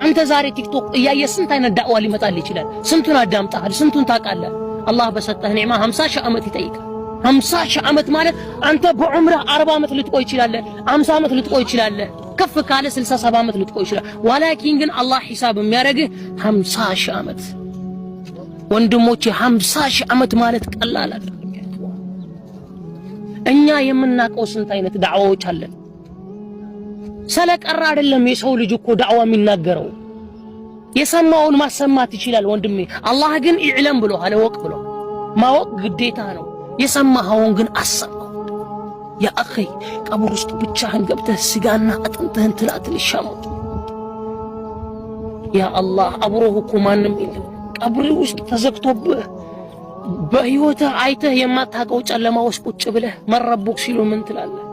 አንተ ዛሬ ቲክቶክ እያየ ስንት አይነት ዳዕዋ ሊመጣል ይችላል? ስንቱን አዳምጣል? ስንቱን ታውቃለህ? አላህ በሰጠህ ኒዕማ 50 ሺህ ዓመት ይጠይቃል። 50 ሺህ ዓመት ማለት አንተ በዑምረህ 40 ዓመት ልትቆይ ይችላል፣ 50 ዓመት ልትቆይ ይችላል፣ ከፍ ካለ 67 ዓመት ልትቆይ ይችላል። ወላኪን ግን አላህ ሒሳብ የሚያደርግህ 50 ሺህ ዓመት። ወንድሞቼ 50 ሺህ ዓመት ማለት ቀላል አይደለም። እኛ የምናውቀው ስንት አይነት ዳዕዋዎች አለን። ስለቀረ አይደለም የሰው ልጅ እኮ ዳዕዋ የሚናገረው፣ የሰማውን ማሰማት ይችላል ወንድሜ። አላህ ግን ኢዕለም ብሎ አለወቅ ብሎ ማወቅ ግዴታ ነው። የሰማኸውን ግን አሰማው። ያ አኺ ቀብር ውስጥ ብቻህን ገብተህ ስጋና አጥንትህን ትላትል ይሻሙት። ያ አላህ አብሮህ እኮ ማንም የለም። ቀብር ውስጥ ተዘግቶብህ በህይወትህ አይተህ የማታውቀው ጨለማ ውስጥ ቁጭ ብለህ መረቡክ ሲሉ ምን ትላለህ?